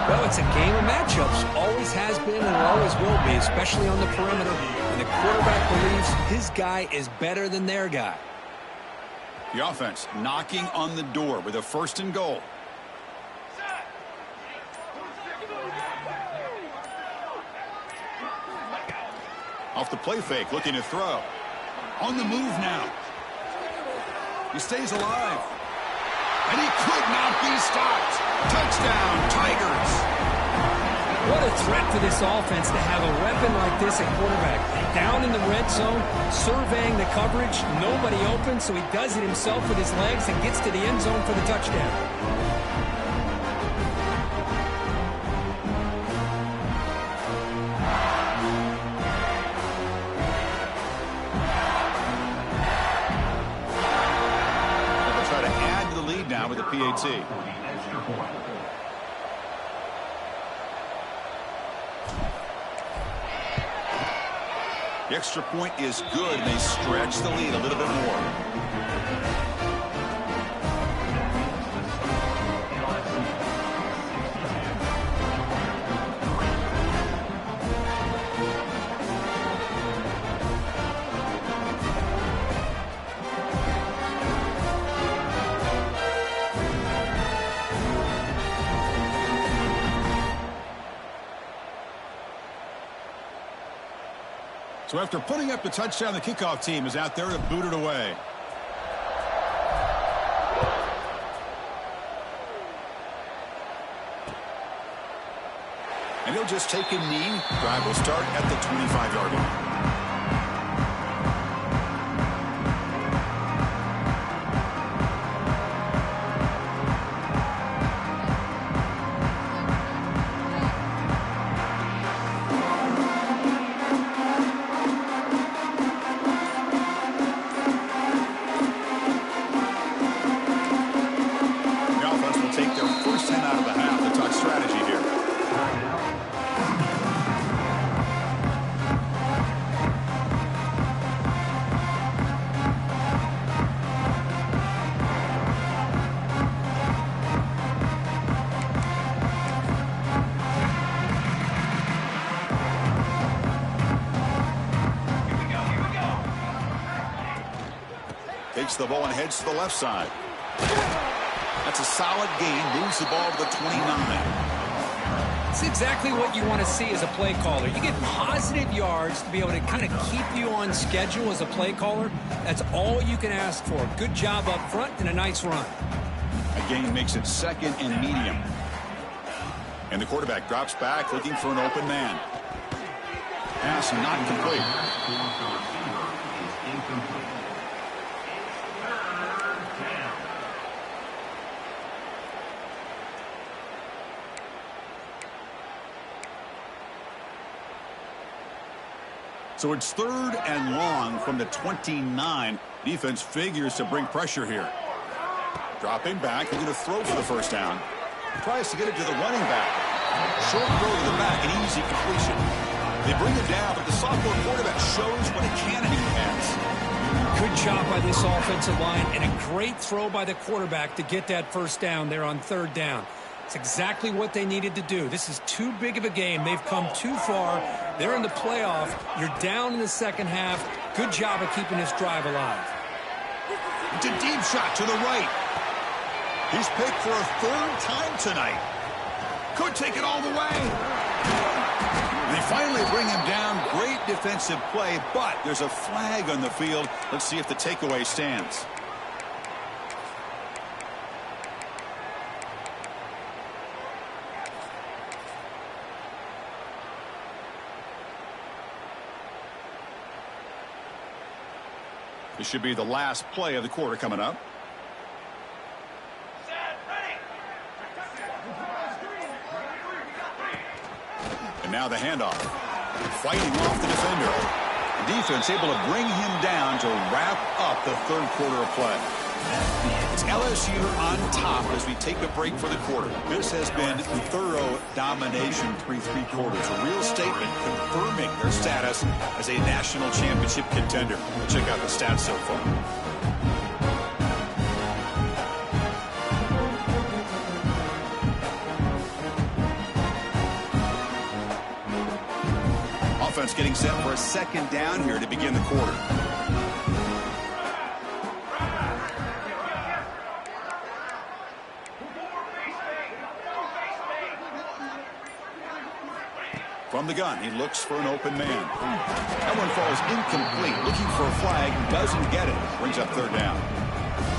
Well, it's a game of matchups. Always has been and always will be, especially on the perimeter. And the quarterback believes his guy is better than their guy. The offense knocking on the door with a 1st and goal. Off the play fake, looking to throw. On the move now. He stays alive. And he could not be stopped. Touchdown, Tigers. What a threat for this offense to have a weapon like this at quarterback. Down in the red zone, surveying the coverage, nobody open, so he does it himself with his legs and gets to the end zone for the touchdown. Now with the PAT. The extra point is good, and they stretch the lead a little bit more. So after putting up the touchdown, the kickoff team is out there to boot it away. And he'll just take a knee. Drive will start at the 25-yard line. Takes the ball and heads to the left side. That's a solid gain. Moves the ball to the 29. It's exactly what you want to see as a play caller. You get positive yards to be able to kind of keep you on schedule as a play caller. That's all you can ask for. Good job up front and a nice run. A The gain makes it 2nd and medium. And the quarterback drops back looking for an open man. Pass not complete. So it's 3rd and long from the 29. Defense figures to bring pressure here. Dropping back, looking to throw for the first down. Tries to get it to the running back. Short throw to the back, an easy completion. They bring it down, but the sophomore quarterback shows what a cannon he has. Good job by this offensive line, and a great throw by the quarterback to get that first down there on 3rd down. It's exactly what they needed to do. This is too big of a game. They've come too far. They're in the playoff. You're down in the second half. Good job of keeping this drive alive. It's a deep shot to the right. He's picked for a 3rd time tonight. Could take it all the way. They finally bring him down. Great defensive play, but there's a flag on the field. Let's see if the takeaway stands. This should be the last play of the quarter coming up. Set, ready. And now the handoff. Fighting off the defender. The defense able to bring him down to wrap up the 3rd quarter of play. It's LSU on top as we take a break for the quarter. This has been thorough domination through 3 quarters. A real statement confirming their status as a national championship contender. We'll check out the stats so far. Offense getting set for a 2nd down here to begin the quarter. From the gun, he looks for an open man. That one falls incomplete. Looking for a flag, doesn't get it. Brings up 3rd down.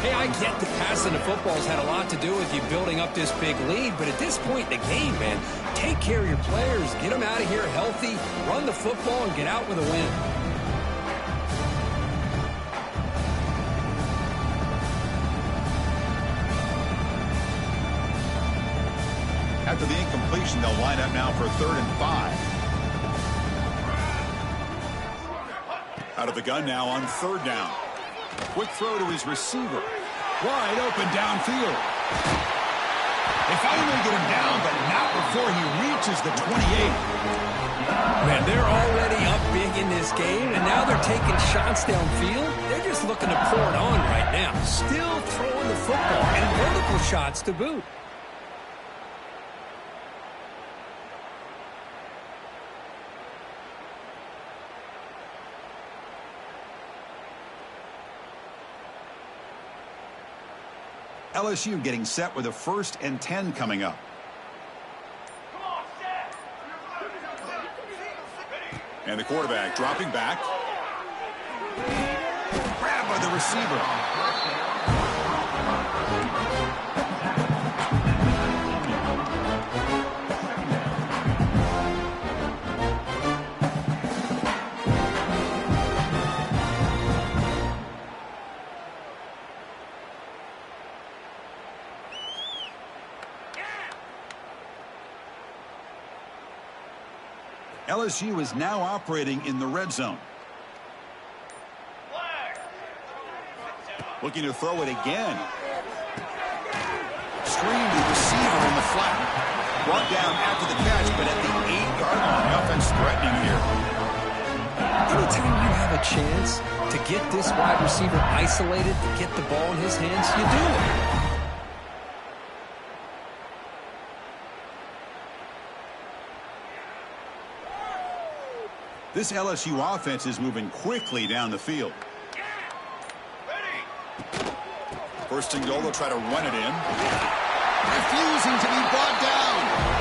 Hey, I get the passing the football's had a lot to do with you building up this big lead, but at this point in the game, man, take care of your players. Get them out of here healthy, run the football, and get out with a win. After the incompletion, they'll line up now for 3rd and 5. Out of the gun now on 3rd down. Quick throw to his receiver. Wide open downfield. They finally get him down, but not before he reaches the 28. Man, they're already up big in this game, and now they're taking shots downfield. They're just looking to pour it on right now. Still throwing the football, and vertical shots to boot. LSU getting set with a 1st and 10 coming up. Come on, set. And the quarterback dropping back. Grabbed by the receiver. LSU is now operating in the red zone. Flag. Looking to throw it again. Screen to the receiver in the flat. Brought down after the catch, but at the 8-yard line. The offense threatening here. Anytime you have a chance to get this wide receiver isolated, to get the ball in his hands, you do it. This LSU offense is moving quickly down the field. Ready. First and goal, they'll try to run it in. Refusing to be brought down.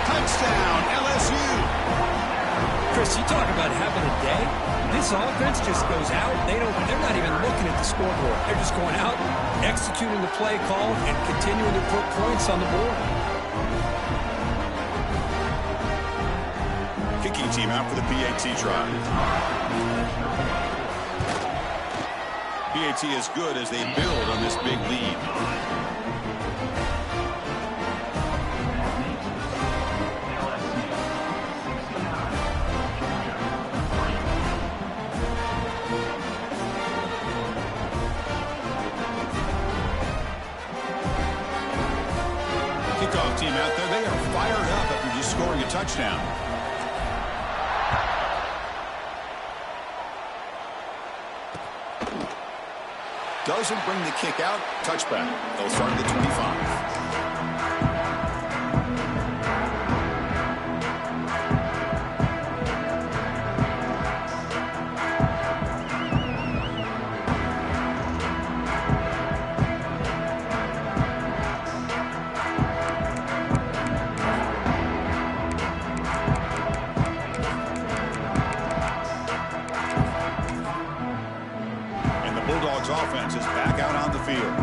Touchdown, LSU. Chris, you talk about having a day. This offense just goes out. They're not even looking at the scoreboard. They're just going out, executing the play call, and continuing to put points on the board. Kicking team out for the PAT try. PAT is good as they build on this big lead. Kickoff team out there. They are fired up after just scoring a touchdown. Doesn't bring the kick out. Touchback. They'll start at the 25. Offense is back out on the field.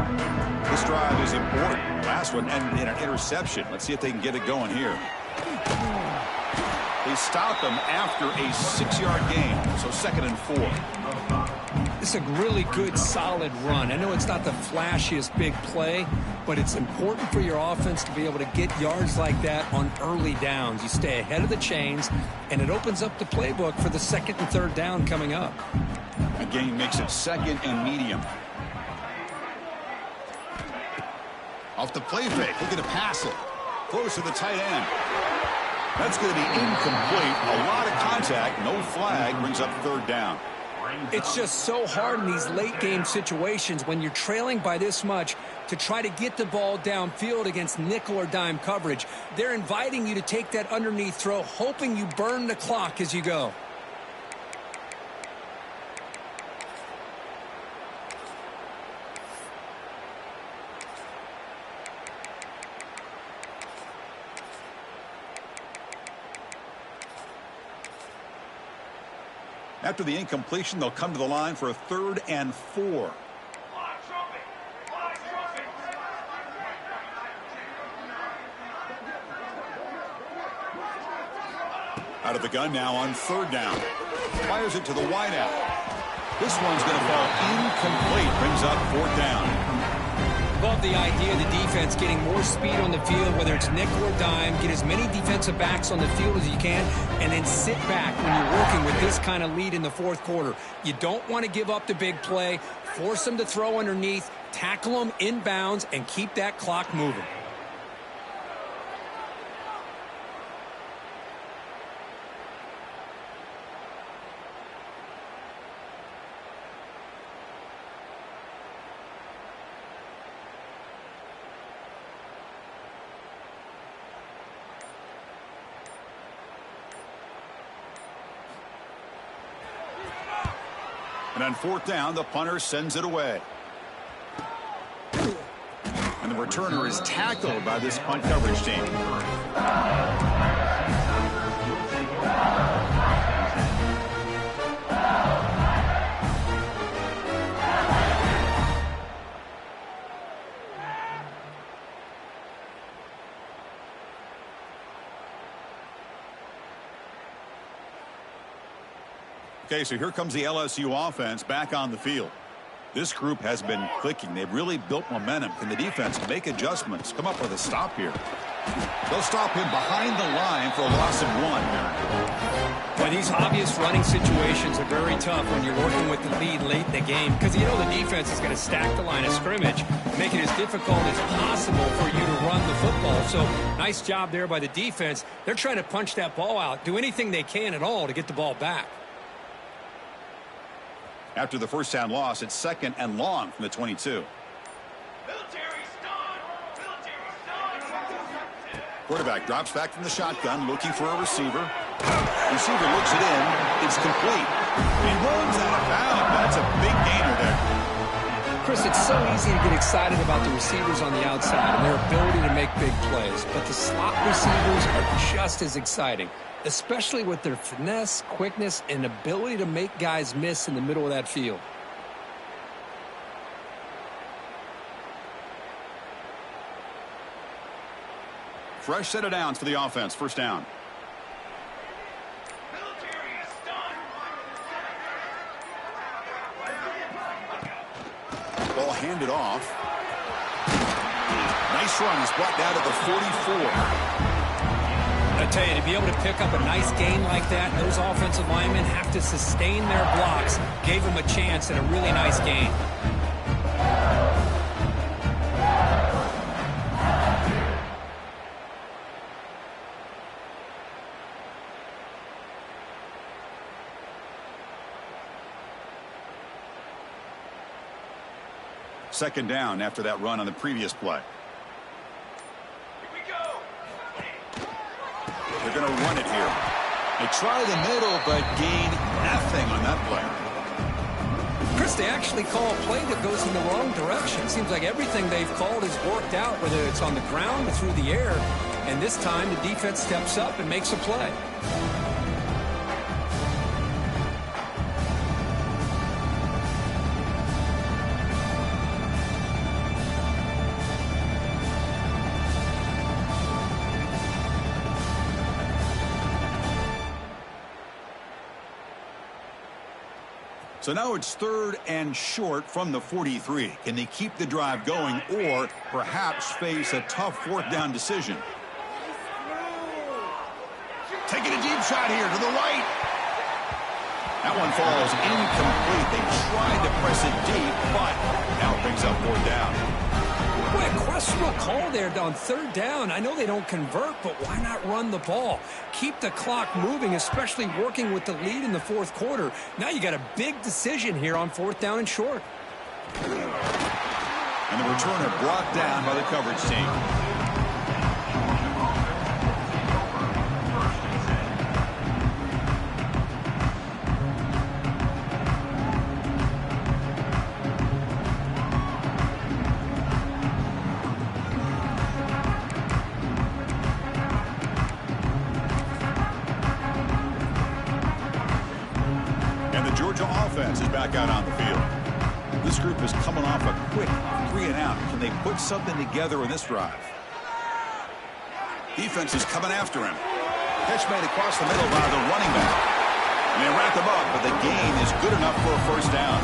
This drive is important. Last one ended in an interception. Let's see if they can get it going here. They stopped them after a 6-yard gain, so 2nd and 4. It's a really good, solid run. I know it's not the flashiest big play, but it's important for your offense to be able to get yards like that on early downs. You stay ahead of the chains, and it opens up the playbook for the 2nd and 3rd down coming up. A gain makes it 2nd and medium. Off the play fake, looking to pass it. Close to the tight end. That's going to be incomplete. A lot of contact, no flag, brings up 3rd down. It's just so hard in these late-game situations when you're trailing by this much to try to get the ball downfield against nickel or dime coverage. They're inviting you to take that underneath throw, hoping you burn the clock as you go. After the incompletion, they'll come to the line for a 3rd and 4. Out of the gun now on 3rd down. Fires it to the wideout. This one's going to fall incomplete. Brings up 4th down. Love the idea of the defense getting more speed on the field, whether it's nickel or dime. Get as many defensive backs on the field as you can, and then sit back when you're working with this kind of lead in the 4th quarter. You don't want to give up the big play. Force them to throw underneath, tackle them inbounds, and keep that clock moving. And on 4th down, the punter sends it away. And the returner is tackled by this punt coverage team. Okay, so here comes the LSU offense back on the field. This group has been clicking. They've really built momentum. Can the defense make adjustments? Come up with a stop here. They'll stop him behind the line for a loss of 1. Well, these obvious running situations are very tough when you're working with the lead late in the game because you know the defense is going to stack the line of scrimmage, make it as difficult as possible for you to run the football. So nice job there by the defense. They're trying to punch that ball out, do anything they can at all to get the ball back. After the 1st down loss, it's 2nd and long from the 22. Quarterback drops back from the shotgun, looking for a receiver. Receiver looks it in. It's complete. He runs out of bounds. That's a big gainer there. Chris, it's so easy to get excited about the receivers on the outside and their ability to make big plays, but the slot receivers are just as exciting. especially with their finesse, quickness, and ability to make guys miss in the middle of that field. Fresh set of downs for the offense. First down. Military is done. Ball handed off. Nice run. He's brought down to the 44. I tell you, to be able to pick up a nice gain like that, those offensive linemen have to sustain their blocks. Gave him a chance at a really nice gain. Second down after that run on the previous play. Here we go. They're going to run it here. They try the middle, but gain nothing on that play. Chris, they actually call a play that goes in the wrong direction. Seems like everything they've called has worked out, whether it's on the ground or through the air. And this time, the defense steps up and makes a play. So now it's third and short from the 43. Can they keep the drive going or perhaps face a tough fourth down decision? Taking a deep shot here to the right. That one falls incomplete. They tried to press it deep, but now picks up fourth down. Boy, a questionable call there on third down. I know they don't convert, but why not run the ball? Keep the clock moving, especially working with the lead in the fourth quarter. Now you got a big decision here on fourth down and short. And the returner brought down by the coverage team. Offense is back out on the field. This group is coming off a quick 3-and-out. Can they put something together in this drive? Defense is coming after him. Pitch made across the middle by the running back. And they wrap him up, but the gain is good enough for a first down.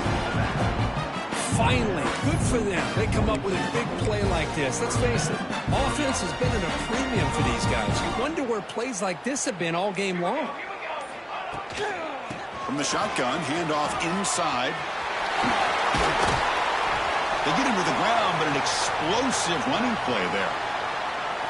Finally, good for them. They come up with a big play like this. Let's face it, offense has been at a premium for these guys. You wonder where plays like this have been all game long. From the shotgun, handoff inside. They get him to the ground, but an explosive running play there.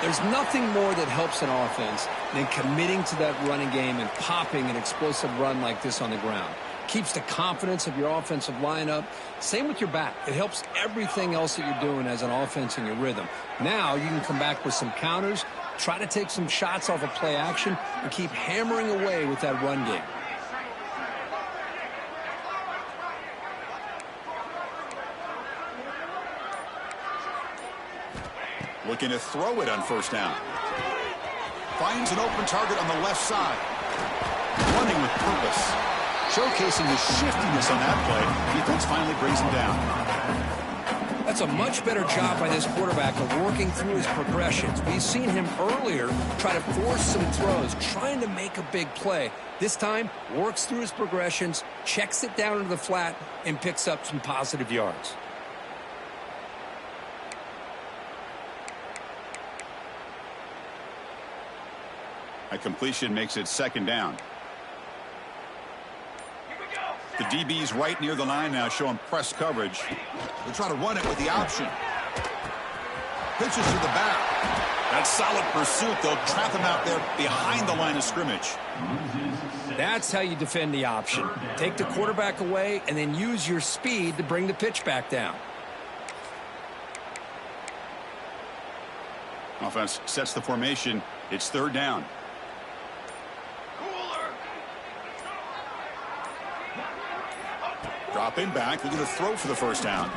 There's nothing more that helps an offense than committing to that running game and popping an explosive run like this on the ground. Keeps the confidence of your offensive lineup. Same with your back. It helps everything else that you're doing as an offense in your rhythm. Now you can come back with some counters, try to take some shots off of play action, and keep hammering away with that run game. Looking to throw it on first down. Finds an open target on the left side. Running with purpose. Showcasing his shiftiness on that play. Defense finally brings him down. That's a much better job by this quarterback of working through his progressions. We've seen him earlier try to force some throws, trying to make a big play. This time, works through his progressions, checks it down into the flat, and picks up some positive yards. A completion makes it second down. The DB's right near the line now, showing press coverage. They try to run it with the option. Pitches to the back. That's solid pursuit. They'll trap him out there behind the line of scrimmage. That's how you defend the option. Take the quarterback away and then use your speed to bring the pitch back down. Offense sets the formation. It's third down. Dropping back, looking to throw for the first down.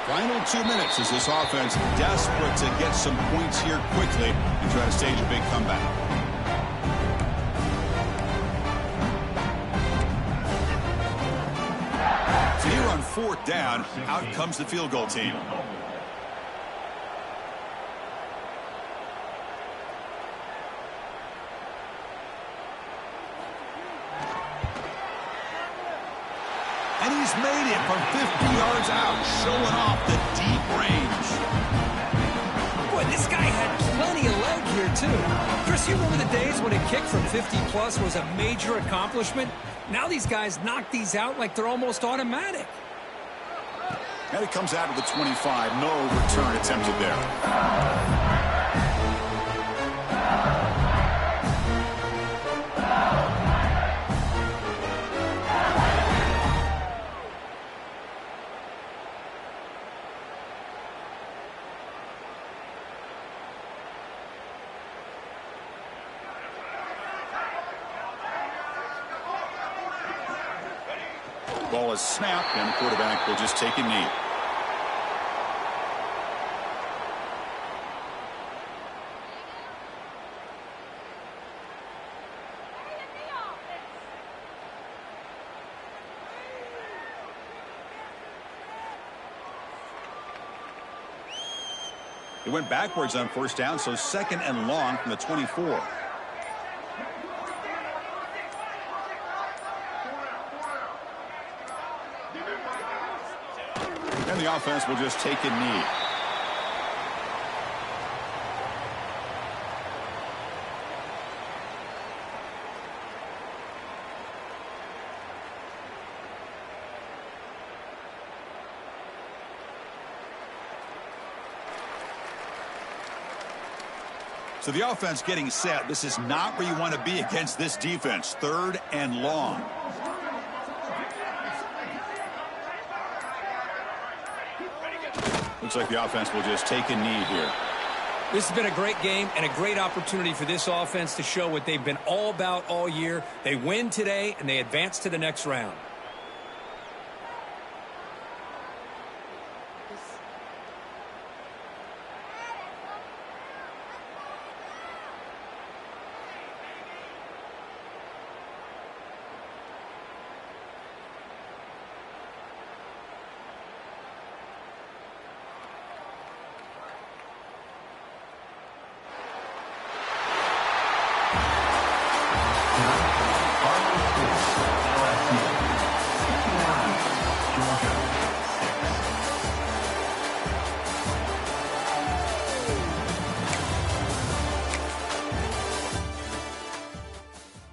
Final 2 minutes as this offense desperate to get some points here quickly and try to stage a big comeback. 4th down. Out comes the field goal team. And he's made it from 50 yards out, showing off the deep range. Boy, this guy had plenty of leg here, too. Chris, you remember the days when a kick from 50-plus was a major accomplishment? Now these guys knock these out like they're almost automatic. And it comes out of the 25. No return attempted there. Ball is snapped, and the quarterback will just take a knee. He went backwards on 1st down, so 2nd and long from the 24. And the offense will just take a knee. So the offense getting set. This is not where you want to be against this defense. 3rd and long. Looks like the offense will just take a knee here. This has been a great game and a great opportunity for this offense to show what they've been all about all year. They win today, and they advance to the next round.